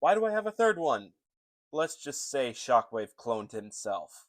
Why do I have a third one? Let's just say Shockwave cloned himself.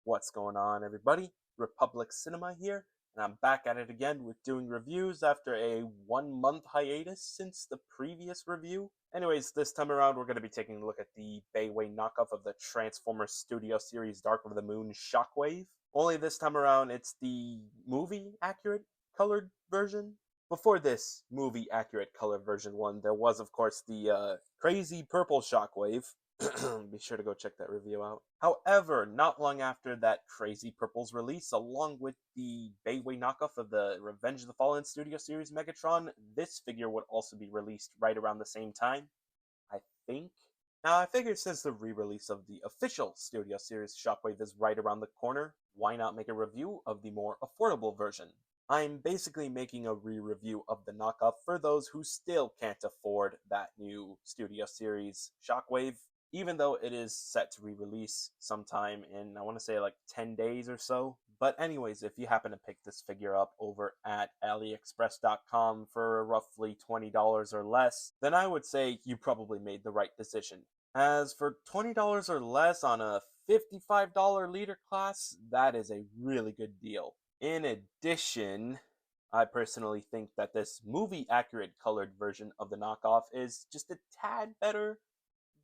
What's going on, everybody? Republic Cinema here, and I'm back at it again with doing reviews after a 1-month hiatus since the previous review. Anyways, this time around we're going to be taking a look at the BAWIEI knockoff of the Transformers Studio Series Dark of the Moon Shockwave. Only this time around it's the movie-accurate colored version. Before this movie-accurate colored version one, there was, of course, the crazy purple Shockwave. Be sure to go check that review out. However, not long after that crazy purple's release, along with the BAWIEI knockoff of the Revenge of the Fallen Studio Series Megatron, this figure would also be released right around the same time, I think. Now, I figure since the re-release of the official Studio Series Shockwave is right around the corner, why not make a review of the more affordable version? I'm basically making a re-review of the knockoff for those who still can't afford that new Studio Series Shockwave, even though it is set to re-release sometime in, I want to say, like 10 days or so. But anyways, if you happen to pick this figure up over at AliExpress.com for roughly $20 or less, then I would say you probably made the right decision. As for $20 or less on a $55 leader class, that is a really good deal. In addition, I personally think that this movie-accurate colored version of the knockoff is just a tad better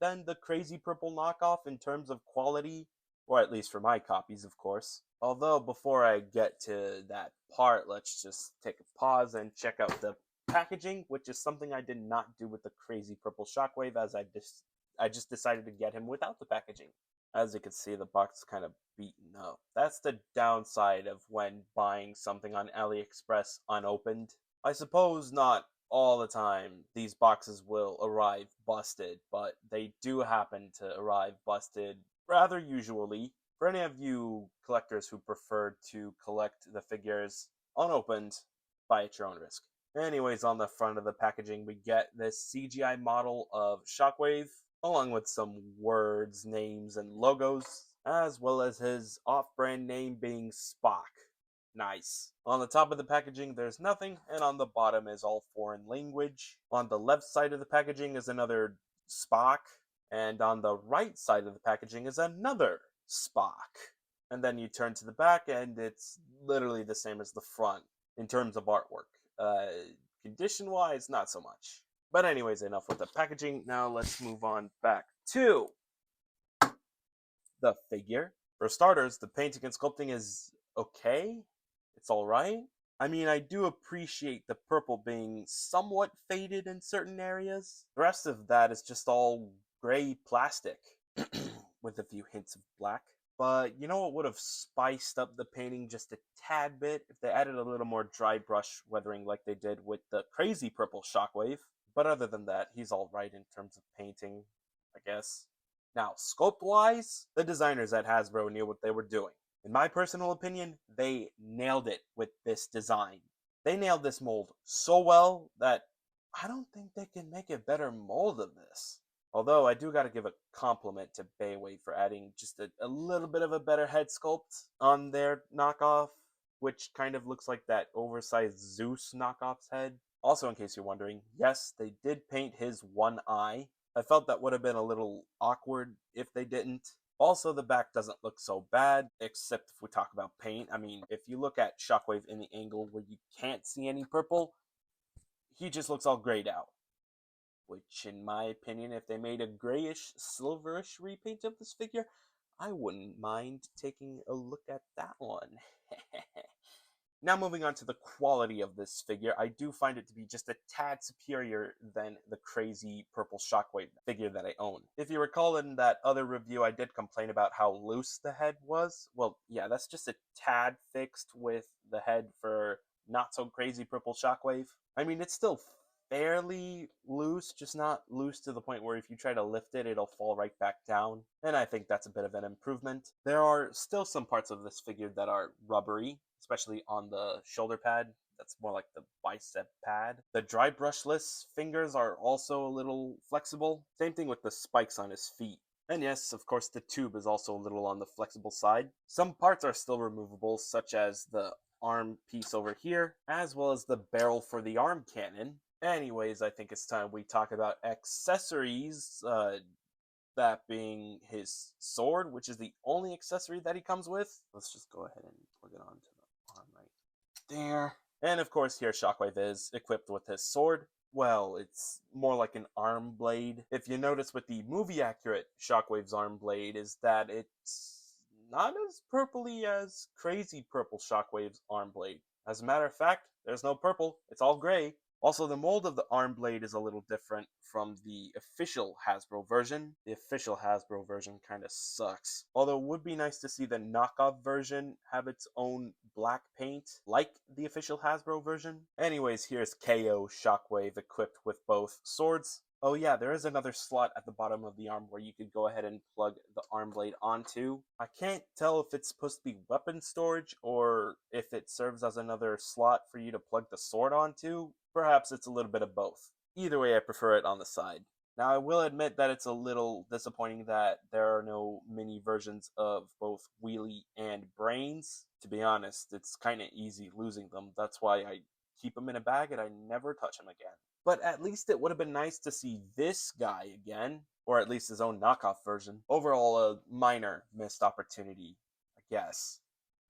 than the crazy purple knockoff in terms of quality, or at least for my copies, of course. Although, before I get to that part, let's just take a pause and check out the packaging, which is something I did not do with the crazy purple Shockwave, as I just decided to get him without the packaging. As you can see, the box is kind of beaten up. That's the downside of when buying something on AliExpress unopened. I suppose not all the time these boxes will arrive busted, but they do happen to arrive busted rather usually. For any of you collectors who prefer to collect the figures unopened, buy at your own risk. Anyways, on the front of the packaging we get this CGI model of Shockwave, along with some words, names, and logos, as well as his off-brand name being Spock. Nice. On the top of the packaging there's nothing, and on the bottom is all foreign language. On the left side of the packaging is another Spock, and on the right side of the packaging is another Spock. And then you turn to the back and it's literally the same as the front in terms of artwork. Condition-wise, not so much. But anyways, enough with the packaging. Now let's move on back to the figure. For starters, the painting and sculpting is okay. It's alright. I mean, I do appreciate the purple being somewhat faded in certain areas. The rest of that is just all gray plastic, with a few hints of black. But you know what would have spiced up the painting just a tad bit? If they added a little more dry brush weathering like they did with the crazy purple Shockwave. But other than that, he's alright in terms of painting, I guess. Now, sculpt-wise, the designers at Hasbro knew what they were doing. In my personal opinion, they nailed it with this design. They nailed this mold so well that I don't think they can make a better mold of this. Although I do gotta give a compliment to BAWIEI for adding just a little bit of a better head sculpt on their knockoff, which kind of looks like that oversized Zeus knockoff's head. Also, in case you're wondering, yes, they did paint his one eye. I felt that would have been a little awkward if they didn't. Also, the back doesn't look so bad, except if we talk about paint. I mean, if you look at Shockwave in the angle where you can't see any purple, he just looks all grayed out. Which, in my opinion, if they made a grayish, silverish repaint of this figure, I wouldn't mind taking a look at that one. Now moving on to the quality of this figure, I do find it to be just a tad superior than the crazy purple Shockwave figure that I own. If you recall in that other review, I did complain about how loose the head was. Well, yeah, that's just a tad fixed with the head for not so crazy purple Shockwave. I mean, it's still fairly loose, just not loose to the point where if you try to lift it, it'll fall right back down. And I think that's a bit of an improvement. There are still some parts of this figure that are rubbery, especially on the shoulder pad. That's more like the bicep pad. The dry brushless fingers are also a little flexible. Same thing with the spikes on his feet. And yes, of course, the tube is also a little on the flexible side. Some parts are still removable, such as the arm piece over here, as well as the barrel for the arm cannon. Anyways, I think it's time we talk about accessories, that being his sword, which is the only accessory that he comes with. Let's just go ahead and plug it onto the arm right there. And of course, here Shockwave is equipped with his sword. Well, it's more like an arm blade. If you notice with the movie accurate Shockwave's arm blade is that it's not as purpley as crazy purple Shockwave's arm blade. As a matter of fact, there's no purple, it's all gray. Also, the mold of the arm blade is a little different from the official Hasbro version. The official Hasbro version kind of sucks. Although it would be nice to see the knockoff version have its own black paint, like the official Hasbro version. Anyways, here's KO Shockwave equipped with both swords. Oh yeah, there is another slot at the bottom of the arm where you could go ahead and plug the arm blade onto. I can't tell if it's supposed to be weapon storage or if it serves as another slot for you to plug the sword onto. Perhaps it's a little bit of both. Either way, I prefer it on the side. Now, I will admit that it's a little disappointing that there are no mini versions of both Wheelie and Brains. To be honest, it's kind of easy losing them. That's why I keep them in a bag and I never touch them again. But at least it would have been nice to see this guy again, or at least his own knockoff version. Overall, a minor missed opportunity, I guess.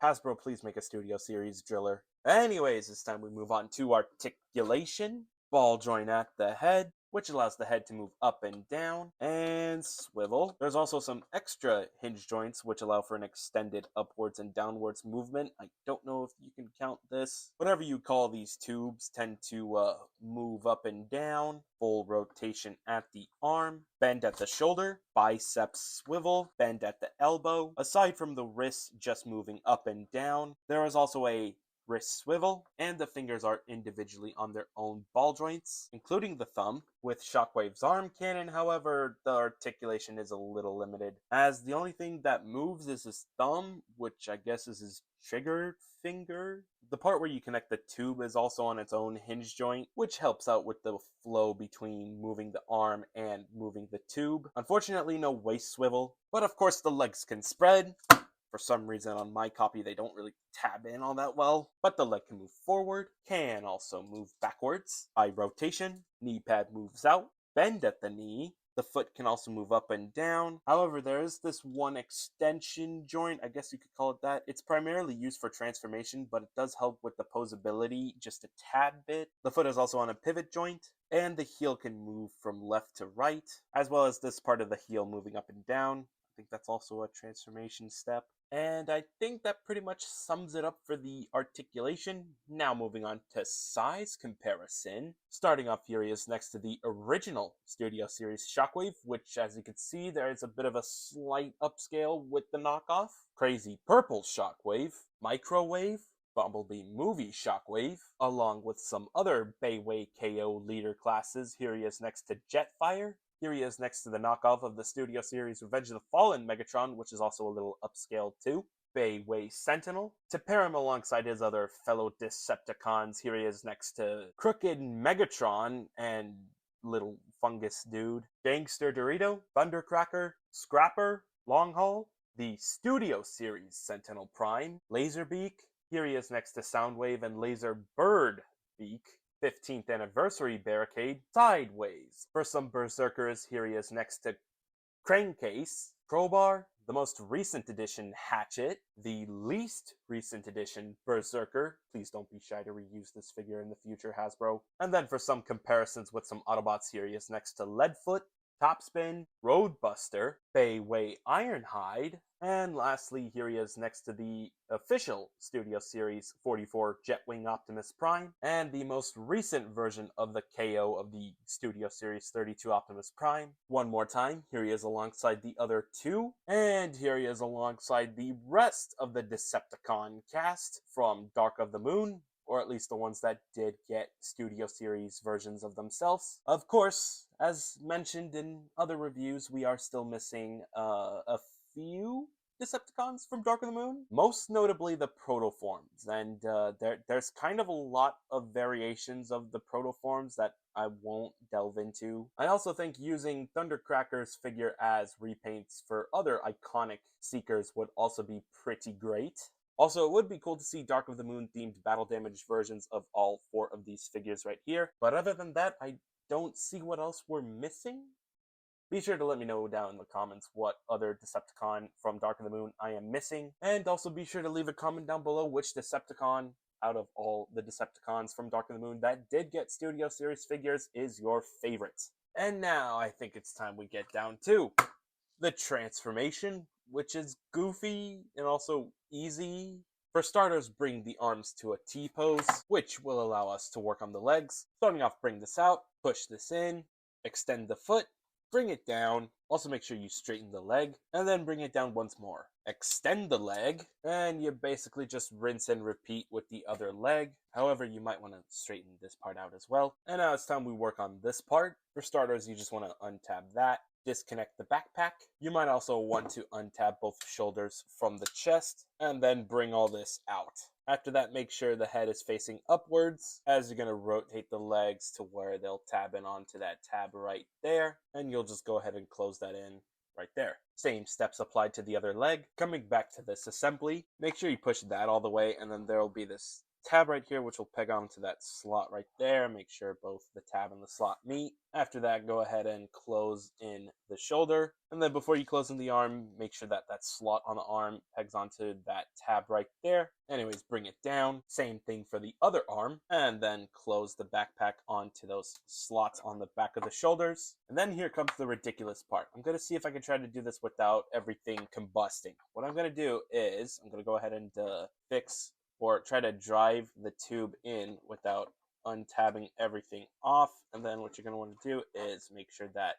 Hasbro, please make a Studio Series driller. Anyways, it's time we move on to Articulation. Ball joint at the head, which allows the head to move up and down, and swivel. There's also some extra hinge joints, which allow for an extended upwards and downwards movement. I don't know if you can count this. Whatever you call these tubes tend to move up and down. Full rotation at the arm, bend at the shoulder, biceps swivel, bend at the elbow. Aside from the wrists just moving up and down, there is also a wrist swivel, and the fingers are individually on their own ball joints, including the thumb. With Shockwave's arm cannon, however, the articulation is a little limited, as the only thing that moves is his thumb, which I guess is his trigger finger. The part where you connect the tube is also on its own hinge joint, which helps out with the flow between moving the arm and moving the tube. Unfortunately, no waist swivel, but of course the legs can spread. For some reason on my copy they don't really tab in all that well, but the leg can move forward, can also move backwards. By rotation, knee pad moves out, bend at the knee. The foot can also move up and down. However, there is this one extension joint, I guess you could call it that. It's primarily used for transformation, but it does help with the posability just a tad bit. The foot is also on a pivot joint, and the heel can move from left to right, as well as this part of the heel moving up and down. I think that's also a transformation step. And I think that pretty much sums it up for the articulation. Now moving on to size comparison. Starting off here, he is next to the original Studio Series Shockwave, which as you can see, there is a bit of a slight upscale with the knockoff. Crazy Purple Shockwave, Microwave, Bumblebee Movie Shockwave, along with some other BAWIEI KO leader classes. Here he is next to Jetfire. Here he is next to the knockoff of the Studio Series Revenge of the Fallen Megatron, which is also a little upscaled too. BAWIEI Sentinel. To pair him alongside his other fellow Decepticons, here he is next to Crooked Megatron and little fungus dude. Gangster Dorito, Thundercracker, Scrapper, Longhaul, the Studio Series Sentinel Prime, Laserbeak. Here he is next to Soundwave and Laser Bird Beak. 15th Anniversary Barricade, Sideways. For some Berserkers, here he is next to Crankcase, Crowbar, the most recent edition Hatchet, the least recent edition Berserker. Please don't be shy to reuse this figure in the future, Hasbro. And then for some comparisons with some Autobots, here he is next to Leadfoot, Topspin, Roadbuster, BAWIEI Ironhide, and lastly, here he is next to the official Studio Series 44 Jetwing Optimus Prime, and the most recent version of the KO of the Studio Series 32 Optimus Prime. One more time, here he is alongside the other two, and here he is alongside the rest of the Decepticon cast from Dark of the Moon, or at least the ones that did get Studio Series versions of themselves. Of course, as mentioned in other reviews, we are still missing a few Decepticons from Dark of the Moon, most notably the Protoforms, and there's kind of a lot of variations of the Protoforms that I won't delve into. I also think using Thundercracker's figure as repaints for other iconic Seekers would also be pretty great. Also, it would be cool to see Dark of the Moon themed battle damage versions of all 4 of these figures right here. But other than that, I don't see what else we're missing. Be sure to let me know down in the comments what other Decepticon from Dark of the Moon I am missing. And also be sure to leave a comment down below which Decepticon out of all the Decepticons from Dark of the Moon that did get Studio Series figures is your favorite. And now I think it's time we get down to the transformation, which is goofy and also easy. For starters, bring the arms to a T-pose, which will allow us to work on the legs. Starting off, bring this out, push this in, extend the foot, bring it down. Also make sure you straighten the leg, and then bring it down once more. Extend the leg, and you basically just rinse and repeat with the other leg. However, you might want to straighten this part out as well. And now it's time we work on this part. For starters, you just want to untab that. Disconnect the backpack. You might also want to untab both shoulders from the chest and then bring all this out. After that, make sure the head is facing upwards as you're going to rotate the legs to where they'll tab in onto that tab right there, and you'll just go ahead and close that in right there. Same steps applied to the other leg. Coming back to this assembly, make sure you push that all the way, and then there will be this tab right here which will peg onto that slot right there. Make sure both the tab and the slot meet. After that, go ahead and close in the shoulder, and then before you close in the arm, make sure that that slot on the arm pegs onto that tab right there. Anyways, bring it down. Same thing for the other arm, and then close the backpack onto those slots on the back of the shoulders. And then here comes the ridiculous part. I'm going to see if I can try to do this without everything combusting. What I'm going to do is I'm going to go ahead and fix or try to drive the tube in without untabbing everything off. And then what you're going to want to do is make sure that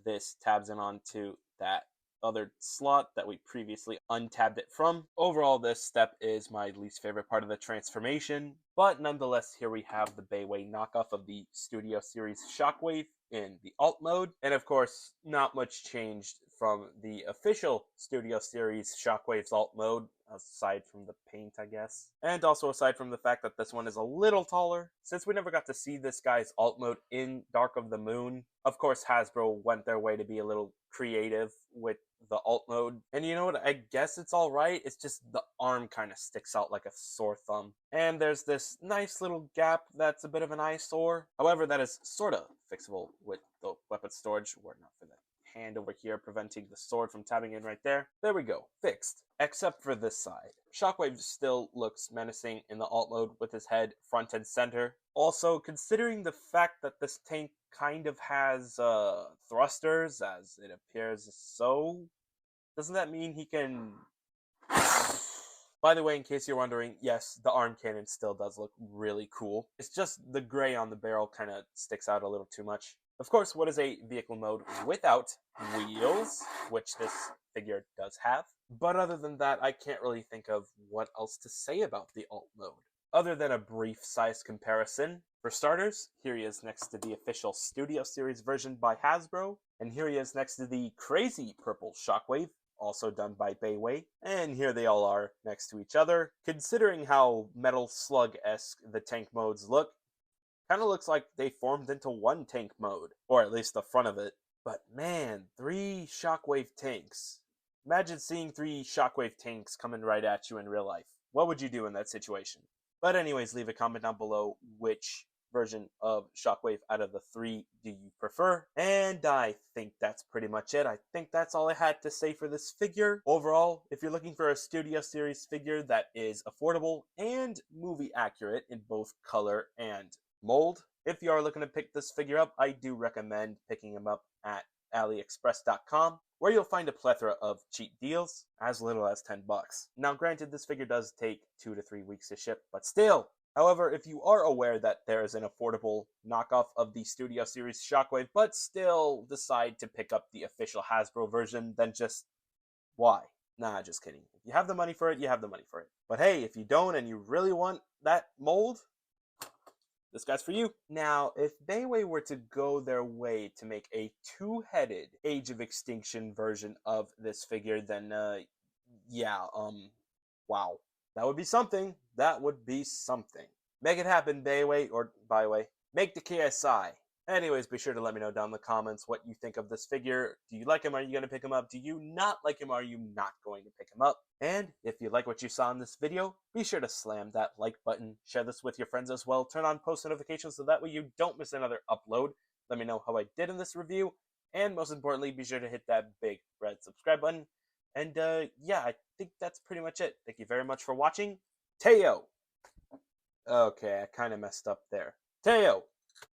this tabs in onto that other slot that we previously untabbed it from. Overall, this step is my least favorite part of the transformation, but nonetheless, here we have the BAWIEI knockoff of the Studio Series Shockwave in the alt mode. And of course, not much changed from the official Studio Series Shockwave's alt mode, aside from the paint, I guess. And also aside from the fact that this one is a little taller. Since we never got to see this guy's alt mode in Dark of the Moon, of course Hasbro went their way to be a little creative with the alt mode. And you know what, I guess it's alright, it's just the arm kind of sticks out like a sore thumb. And there's this nice little gap that's a bit of an eyesore. However, that is sort of fixable with the weapon storage, or not for that hand over here preventing the sword from tabbing in right there. There we go, fixed. Except for this side. Shockwave still looks menacing in the alt mode with his head front and center. Also, considering the fact that this tank kind of has thrusters, as it appears so, doesn't that mean he can... By the way, in case you're wondering, yes, the arm cannon still does look really cool. It's just the gray on the barrel kind of sticks out a little too much. Of course, what is a vehicle mode without wheels, which this figure does have? But other than that, I can't really think of what else to say about the alt mode, other than a brief size comparison. For starters, here he is next to the official Studio Series version by Hasbro, and here he is next to the crazy purple Shockwave, also done by BAWIEI, and here they all are next to each other. Considering how Metal Slug-esque the tank modes look, kind of looks like they formed into one tank mode, or at least the front of it. But man, 3 Shockwave tanks. Imagine seeing 3 Shockwave tanks coming right at you in real life. What would you do in that situation? But anyways, leave a comment down below which version of Shockwave out of the 3 do you prefer. And I think that's pretty much it. I think that's all I had to say for this figure. Overall, if you're looking for a Studio Series figure that is affordable and movie accurate in both color and mold, if you are looking to pick this figure up, I do recommend picking him up at aliexpress.com, where you'll find a plethora of cheap deals, as little as 10 bucks. Now granted, this figure does take 2 to 3 weeks to ship, but still. However, if you are aware that there is an affordable knockoff of the Studio Series Shockwave, but still decide to pick up the official Hasbro version, then just why? Nah, just kidding. If you have the money for it, you have the money for it. But hey, if you don't and you really want that mold, this guy's for you. Now, if BAWIEI were to go their way to make a 2-headed Age of Extinction version of this figure, then, wow. That would be something. That would be something. Make it happen, BAWIEI, or BAWIEI. Make the KSI. Anyways, be sure to let me know down in the comments what you think of this figure. Do you like him? Are you going to pick him up? Do you not like him? Are you not going to pick him up? And if you like what you saw in this video, be sure to slam that like button. Share this with your friends as well. Turn on post notifications so that way you don't miss another upload. Let me know how I did in this review. And most importantly, be sure to hit that big red subscribe button. And yeah, I think that's pretty much it. Thank you very much for watching. Teo! Okay, I kind of messed up there. Teo!